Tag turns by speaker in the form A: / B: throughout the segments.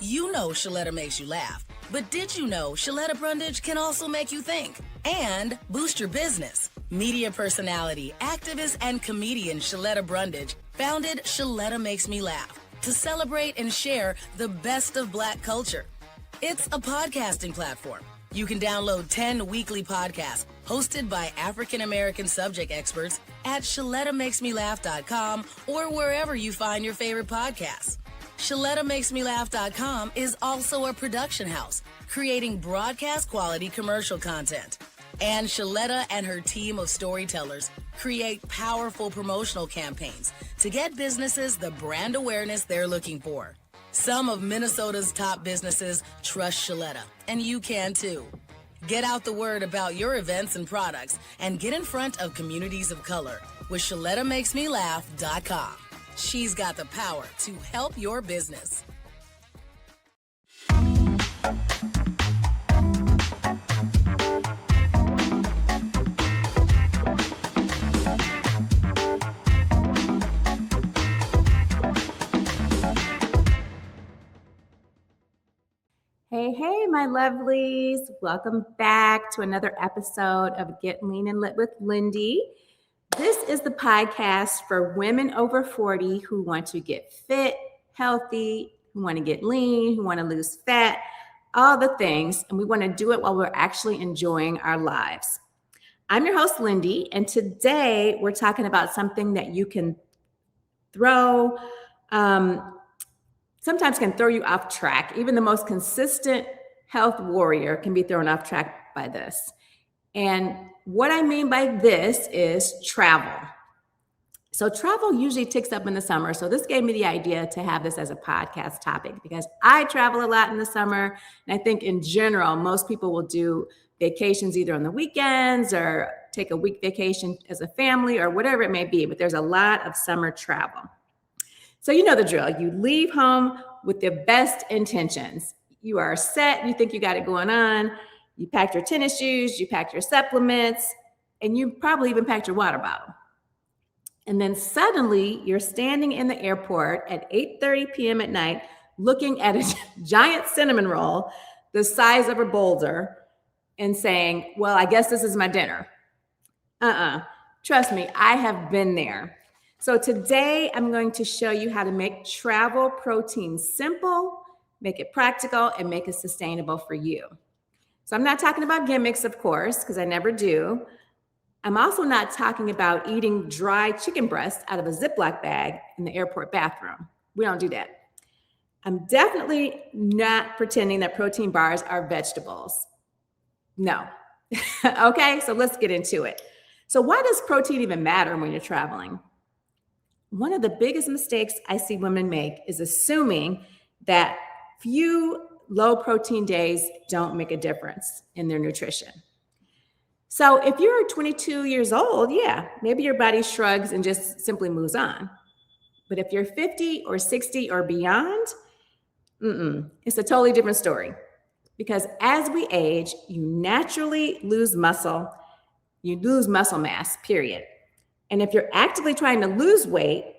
A: You know Shaletta makes you laugh, but did you know Shaletta Brundage can also make you think and boost your business? Media personality, activist, and comedian Shaletta Brundage founded Shaletta Makes Me Laugh to celebrate and share the best of Black culture. It's a podcasting platform. You can download 10 weekly podcasts hosted by African-American subject experts at ShalettaMakesMeLaugh.com or wherever you find your favorite podcasts. ShalettaMakesMeLaugh.com is also a production house, creating broadcast-quality commercial content. And Shaletta and her team of storytellers create powerful promotional campaigns to get businesses the brand awareness they're looking for. Some of Minnesota's top businesses trust Shaletta, and you can too. Get out the word about your events and products and get in front of communities of color with ShalettaMakesMeLaugh.com. She's got the power to help your business.
B: Hey, my lovelies. Welcome back to another episode of Get Lean and Lit with Lindy. This is the podcast for women over 40 who want to get fit, healthy, who want to get lean, who want to lose fat, all the things. And we want to do it while we're actually enjoying our lives. I'm your host, Lindy, and today we're talking about something that you can throw, sometimes can throw you off track. Even the most consistent health warrior can be thrown off track by this. And what I mean by this is travel. So travel usually ticks up in the summer. So this gave me the idea to have this as a podcast topic because I travel a lot in the summer. And I think in general, most people will do vacations either on the weekends or take a week vacation as a family or whatever it may be. But there's a lot of summer travel. So you know the drill. You leave home with the best intentions. You are set. You think you got it going on. You packed your tennis shoes. You packed your supplements. And you probably even packed your water bottle. And then suddenly you're standing in the airport at 8:30 p.m. at night looking at a giant cinnamon roll the size of a boulder and saying, well, I guess this is my dinner. Trust me, I have been there. So today I'm going to show you how to make travel protein simple, make it practical, and make it sustainable for you. So I'm not talking about gimmicks, of course, because I never do. I'm also not talking about eating dry chicken breast out of a Ziploc bag in the airport bathroom. We don't do that. I'm definitely not pretending that protein bars are vegetables. No. Okay, so let's get into it. So why does protein even matter when you're traveling? One of the biggest mistakes I see women make is assuming that few low protein days don't make a difference in their nutrition. So if you're 22 years old, yeah, maybe your body shrugs and just simply moves on. But if you're 50 or 60 or beyond, it's a totally different story. Because as we age, you naturally lose muscle. You lose muscle mass, period. And if you're actively trying to lose weight,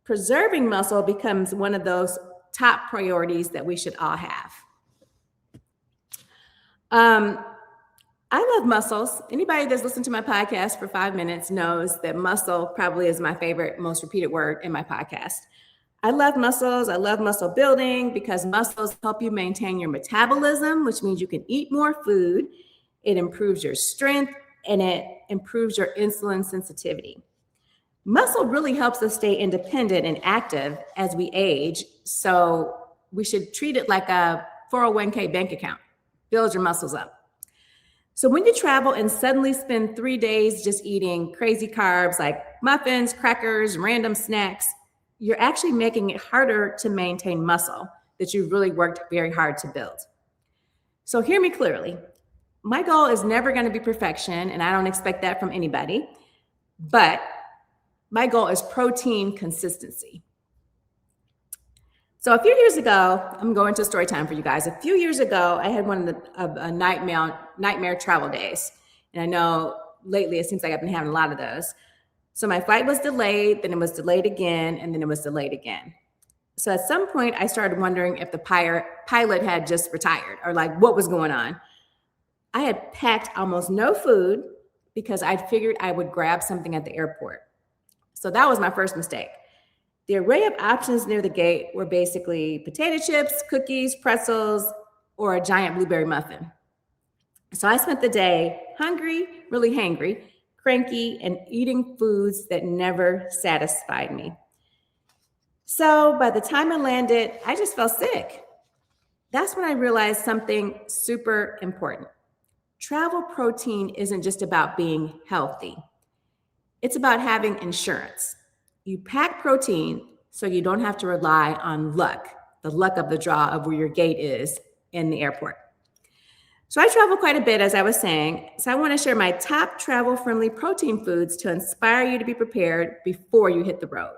B: preserving muscle becomes one of those top priorities that we should all have. I love muscles. Anybody that's listened to my podcast for 5 minutes knows that muscle probably is my favorite, most repeated word in my podcast. I love muscles. I love muscle building because muscles help you maintain your metabolism, which means you can eat more food. It improves your strength and it improves your insulin sensitivity. Muscle really helps us stay independent and active as we age. So we should treat it like a 401k bank account. Build your muscles up. So when you travel and suddenly spend 3 days just eating crazy carbs like muffins, crackers, random snacks, you're actually making it harder to maintain muscle that you've really worked very hard to build. So hear me clearly. My goal is never going to be perfection, and I don't expect that from anybody. But my goal is protein consistency. So a few years ago, I'm going to story time for you guys. A few years ago, I had one of the nightmare travel days. And I know lately it seems like I've been having a lot of those. So my flight was delayed, then it was delayed again, and then it was delayed again. So at some point, I started wondering if the pilot had just retired or like what was going on. I had packed almost no food because I figured I would grab something at the airport. So that was my first mistake. The array of options near the gate were basically potato chips, cookies, pretzels, or a giant blueberry muffin. So I spent the day hungry, really hangry, cranky, and eating foods that never satisfied me. So by the time I landed, I just felt sick. That's when I realized something super important. Travel protein isn't just about being healthy. It's about having insurance. You pack protein so you don't have to rely on luck, the luck of the draw of where your gate is in the airport. So I travel quite a bit, as I was saying. So I want to share my top travel-friendly protein foods to inspire you to be prepared before you hit the road.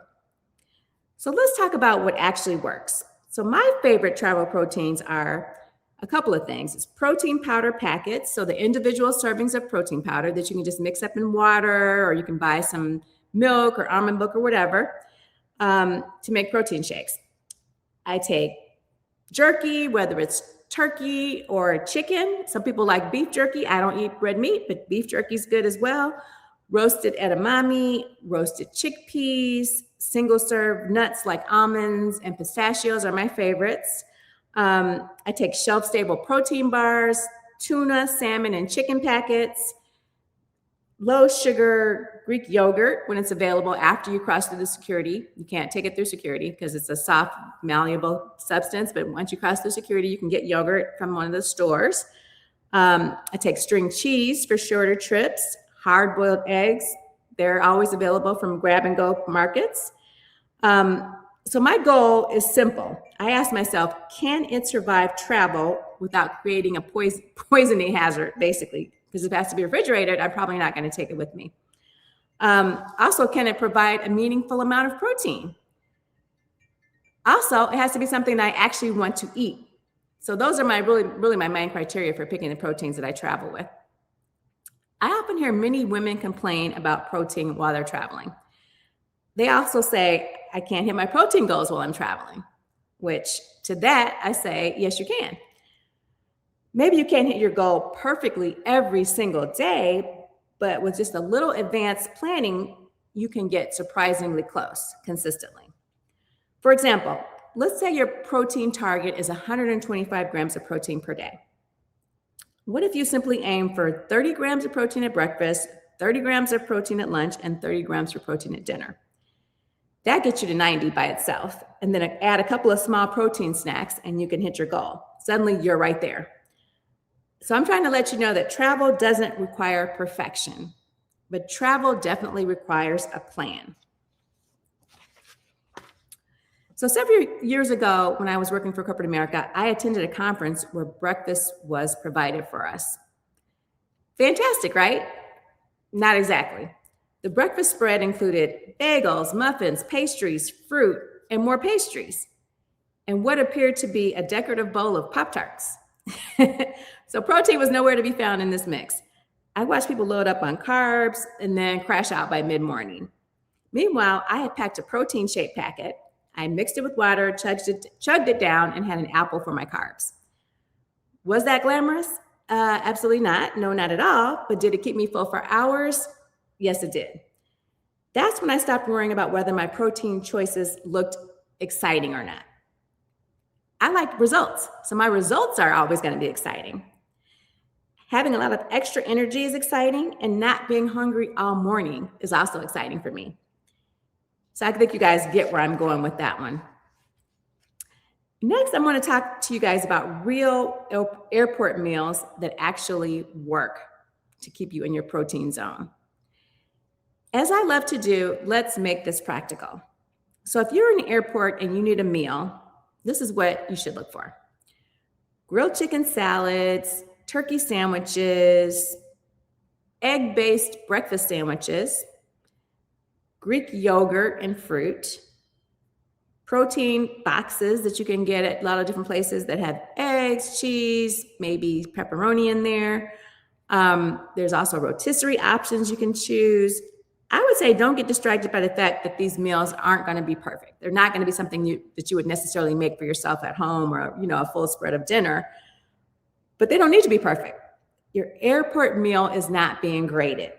B: So let's talk about what actually works. So my favorite travel proteins are a couple of things. It's protein powder packets, so the individual servings of protein powder that you can just mix up in water, or you can buy some milk or almond milk or whatever to make protein shakes. I take jerky, whether it's turkey or chicken. Some people like beef jerky. I don't eat red meat, but beef jerky is good as well. Roasted edamame, roasted chickpeas, single serve nuts like almonds and pistachios are my favorites. I take shelf-stable protein bars, tuna, salmon, and chicken packets, low-sugar Greek yogurt when it's available after you cross through the security. You can't take it through security because it's a soft, malleable substance, but once you cross through security, you can get yogurt from one of the stores. I take string cheese for shorter trips, hard-boiled eggs. They're always available from grab-and-go markets. So my goal is simple. I ask myself, can it survive travel without creating a poisoning hazard, basically? Because if it has to be refrigerated, I'm probably not going to take it with me. Also, can it provide a meaningful amount of protein? Also, it has to be something that I actually want to eat. So those are my really my main criteria for picking the proteins that I travel with. I often hear many women complain about protein while they're traveling. They also say, I can't hit my protein goals while I'm traveling, which to that I say, yes, you can. Maybe you can't hit your goal perfectly every single day, but with just a little advanced planning, you can get surprisingly close consistently. For example, let's say your protein target is 125 grams of protein per day. What if you simply aim for 30 grams of protein at breakfast, 30 grams of protein at lunch, and 30 grams of protein at dinner? That gets you to 90 by itself. And then add a couple of small protein snacks and you can hit your goal. Suddenly you're right there. So I'm trying to let you know that travel doesn't require perfection, but travel definitely requires a plan. So several years ago, when I was working for corporate America, I attended a conference where breakfast was provided for us. Fantastic, right? Not exactly. The breakfast spread included bagels, muffins, pastries, fruit, and more pastries, and what appeared to be a decorative bowl of Pop-Tarts. So protein was nowhere to be found in this mix. I watched people load up on carbs and then crash out by mid-morning. Meanwhile, I had packed a protein shake packet. I mixed it with water, chugged it down, and had an apple for my carbs. Was that glamorous? Absolutely not. No, not at all. But did it keep me full for hours? Yes, it did. That's when I stopped worrying about whether my protein choices looked exciting or not. I like results, so my results are always going to be exciting. Having a lot of extra energy is exciting, and not being hungry all morning is also exciting for me. So I think you guys get where I'm going with that one. Next, I'm going to talk to you guys about real airport meals that actually work to keep you in your protein zone. As I love to do, let's make this practical. So if you're in an airport and you need a meal, this is what you should look for. Grilled chicken salads, turkey sandwiches, egg-based breakfast sandwiches, Greek yogurt and fruit, protein boxes that you can get at a lot of different places that have eggs, cheese, maybe pepperoni in there. There's also rotisserie options you can choose. I would say don't get distracted by the fact that these meals aren't going to be perfect. They're not going to be something that you would necessarily make for yourself at home, or, a full spread of dinner, but they don't need to be perfect. Your airport meal is not being graded.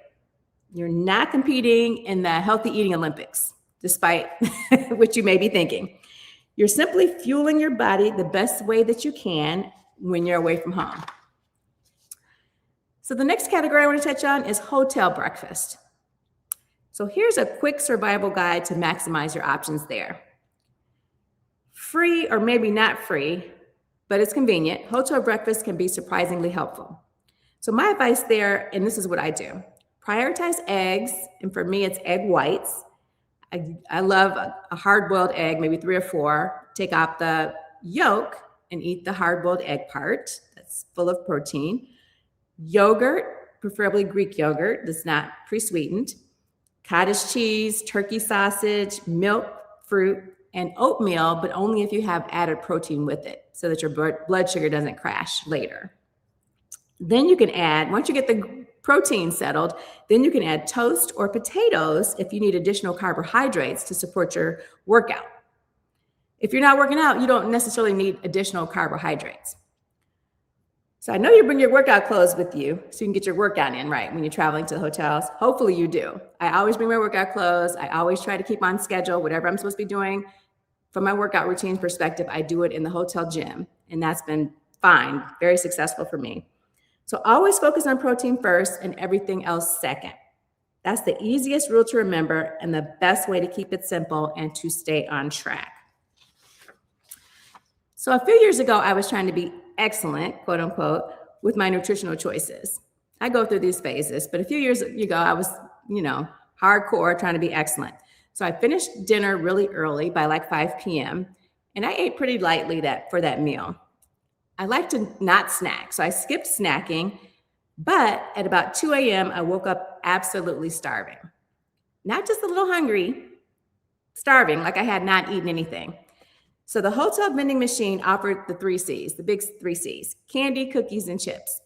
B: You're not competing in the healthy eating Olympics, despite what you may be thinking. You're simply fueling your body the best way that you can when you're away from home. So the next category I want to touch on is hotel breakfast. So here's a quick survival guide to maximize your options there. Free or maybe not free, but it's convenient, hotel breakfast can be surprisingly helpful. So my advice there, and this is what I do, prioritize eggs, and for me, it's egg whites. I love a hard-boiled egg, maybe 3 or 4. Take out the yolk and eat the hard-boiled egg part. That's full of protein. Yogurt, preferably Greek yogurt, that's not pre-sweetened. Cottage cheese, turkey sausage, milk, fruit, and oatmeal, but only if you have added protein with it so that your blood sugar doesn't crash later. Then you can add, once you get the protein settled, then you can add toast or potatoes if you need additional carbohydrates to support your workout. If you're not working out, you don't necessarily need additional carbohydrates. So I know you bring your workout clothes with you so you can get your workout in, right, when you're traveling to the hotels. Hopefully you do. I always bring my workout clothes. I always try to keep on schedule, whatever I'm supposed to be doing. From my workout routine perspective, I do it in the hotel gym, and that's been fine, very successful for me. So always focus on protein first and everything else second. That's the easiest rule to remember and the best way to keep it simple and to stay on track. So a few years ago, I was trying to be excellent, quote unquote, with my nutritional choices. I go through these phases, but a few years ago, I was, hardcore trying to be excellent. So I finished dinner really early by like 5 p.m. and I ate pretty lightly for that meal. I like to not snack, so I skipped snacking, but at about 2 a.m., I woke up absolutely starving. Not just a little hungry, starving, like I had not eaten anything. So the hotel vending machine offered the 3 C's, the big 3 C's, candy, cookies, and chips.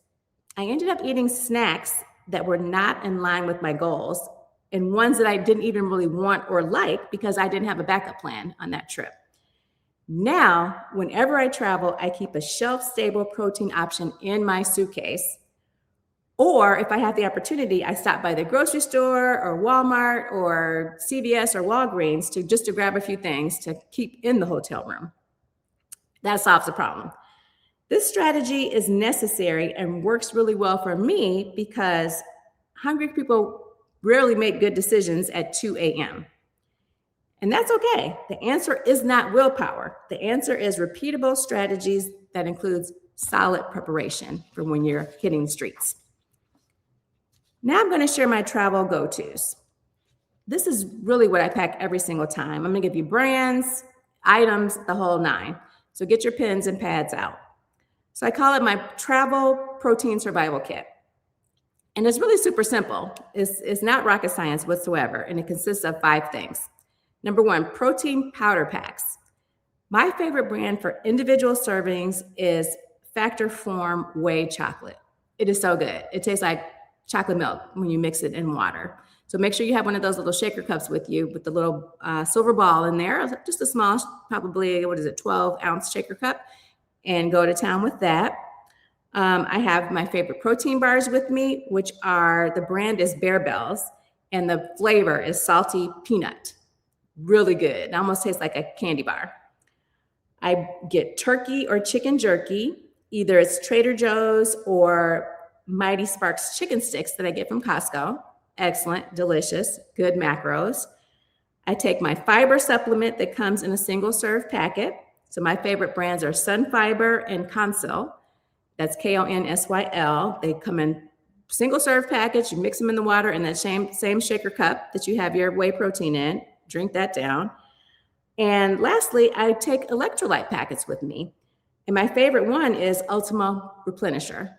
B: I ended up eating snacks that were not in line with my goals and ones that I didn't even really want or like because I didn't have a backup plan on that trip. Now, whenever I travel, I keep a shelf-stable protein option in my suitcase. Or if I have the opportunity, I stop by the grocery store or Walmart or CVS or Walgreens to grab a few things to keep in the hotel room. That solves the problem. This strategy is necessary and works really well for me because hungry people rarely make good decisions at 2 a.m. And that's okay. The answer is not willpower. The answer is repeatable strategies that includes solid preparation for when you're hitting the streets. Now I'm going to share my travel go-tos. This is really what I pack every single time. I'm going to give you brands, items, the whole 9. So get your pens and pads out. So I call it my travel protein survival kit. And it's really super simple. It's not rocket science whatsoever. And it consists of 5 things. Number 1, protein powder packs. My favorite brand for individual servings is Factor Form Whey chocolate. It is so good. It tastes like chocolate milk when you mix it in water. So make sure you have one of those little shaker cups with you with the little silver ball in there, just a small, probably, 12-ounce shaker cup, and go to town with that. I have my favorite protein bars with me, which are, the brand is Bear Bells, and the flavor is salty peanut. Really good. It almost tastes like a candy bar. I get turkey or chicken jerky. Either it's Trader Joe's or Mighty Sparks chicken sticks that I get from Costco. Excellent, delicious, good macros. I take my fiber supplement that comes in a single serve packet. So my favorite brands are Sun Fiber and Consyl. That's Konsyl. They come in single serve package. You mix them in the water in that same shaker cup that you have your whey protein in. Drink that down. And lastly, I take electrolyte packets with me. And my favorite one is Ultima Replenisher.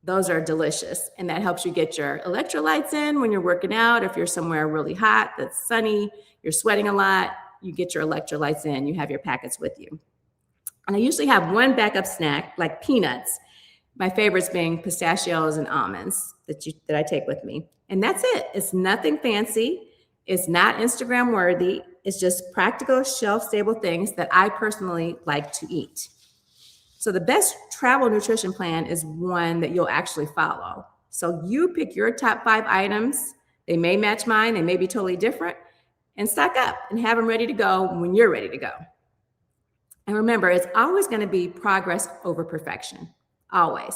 B: Those are delicious. And that helps you get your electrolytes in when you're working out. If you're somewhere really hot, that's sunny, you're sweating a lot, you get your electrolytes in, you have your packets with you. And I usually have one backup snack, like peanuts. My favorites being pistachios and almonds that I take with me. And that's it. It's nothing fancy. It's not Instagram worthy. It's just practical, shelf-stable things that I personally like to eat. So the best travel nutrition plan is one that you'll actually follow. So you pick your top 5 items. They may match mine. They may be totally different. And stock up and have them ready to go when you're ready to go. And remember, it's always going to be progress over perfection. Always.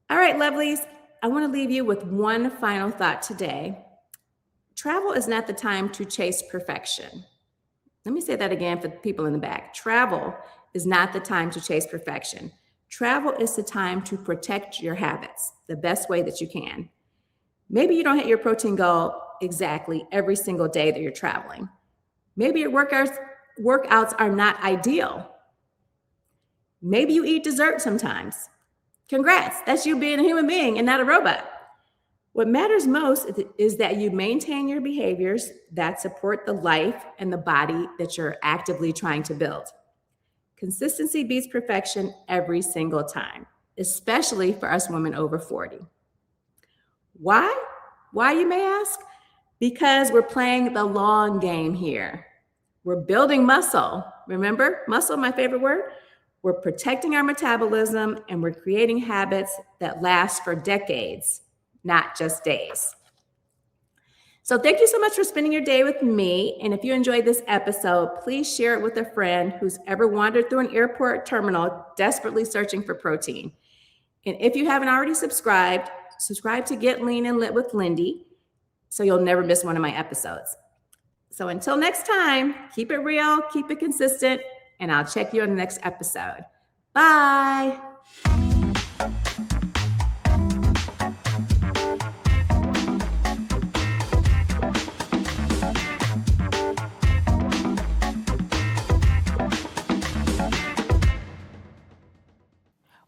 B: All right, lovelies. I want to leave you with one final thought today. Travel is not the time to chase perfection. Let me say that again for the people in the back. Travel is not the time to chase perfection. Travel is the time to protect your habits the best way that you can. Maybe you don't hit your protein goal exactly every single day that you're traveling. Maybe your workouts are not ideal. Maybe you eat dessert sometimes. Congrats, that's you being a human being and not a robot. What matters most is that you maintain your behaviors that support the life and the body that you're actively trying to build. Consistency beats perfection every single time, especially for us women over 40. Why? Why, you may ask? Because we're playing the long game here. We're building muscle. Remember, muscle, my favorite word? We're protecting our metabolism and we're creating habits that last for decades, not just days. So thank you so much for spending your day with me. And if you enjoyed this episode, please share it with a friend who's ever wandered through an airport terminal desperately searching for protein. And if you haven't already subscribe to Get Lean and Lit with Lindy, so you'll never miss one of my episodes. So until next time, keep it real, keep it consistent, and I'll check you on the next episode. Bye.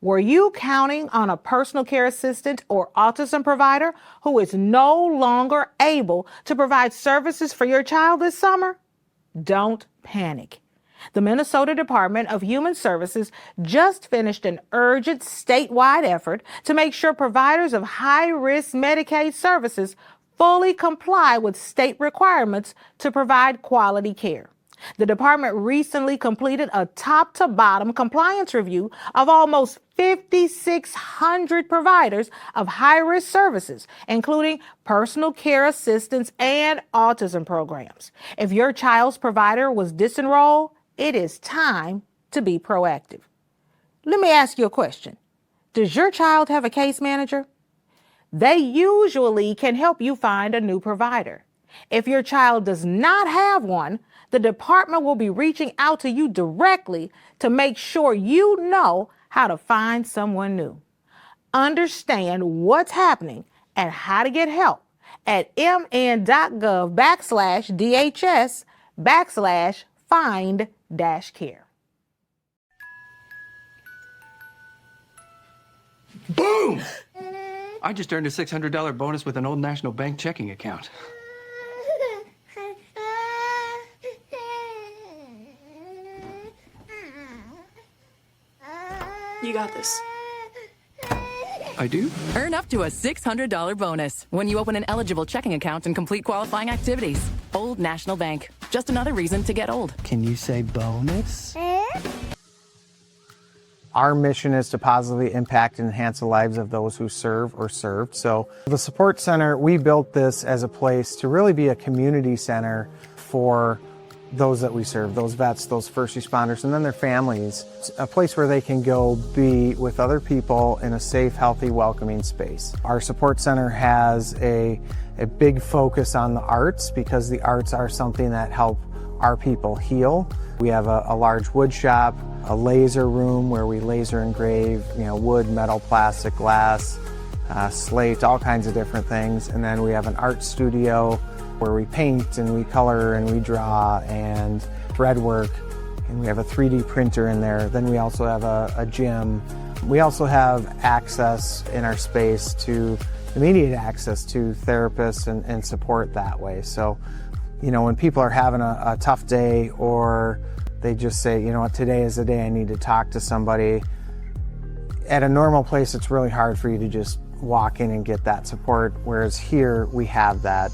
C: Were you counting on a personal care assistant or autism provider who is no longer able to provide services for your child this summer? Don't panic. The Minnesota Department of Human Services just finished an urgent statewide effort to make sure providers of high-risk Medicaid services fully comply with state requirements to provide quality care. The department recently completed a top-to-bottom compliance review of almost 5,600 providers of high-risk services, including personal care assistance and autism programs. If your child's provider was disenrolled, it is time to be proactive. Let me ask you a question. Does your child have a case manager? They usually can help you find a new provider. If your child does not have one, the department will be reaching out to you directly to make sure you know how to find someone new. Understand what's happening and how to get help at mn.gov/DHS/find-care.
D: Boom! I just earned a $600 bonus with an Old National Bank checking account.
E: You got this.
D: I do?
E: Earn up to a $600 bonus when you open an eligible checking account and complete qualifying activities. Old National Bank. Just another reason to get old.
D: Can you say bonus?
F: Our mission is to positively impact and enhance the lives of those who serve or served. So the Support Center, we built this as a place to really be a community center for those that we serve, those vets, those first responders, and then their families. It's a place where they can go be with other people in a safe, healthy, welcoming space. Our Support Center has a big focus on the arts because the arts are something that help our people heal. We have a large wood shop, a laser room where we laser engrave, wood, metal, plastic, glass, slate, all kinds of different things. And then we have an art studio where we paint and we color and we draw and thread work. And we have a 3D printer in there. Then we also have a gym. We also have access in our space to immediate access to therapists and support that way. So, when people are having a tough day or they just say, today is the day I need to talk to somebody. At a normal place, it's really hard for you to just walk in and get that support, whereas here we have that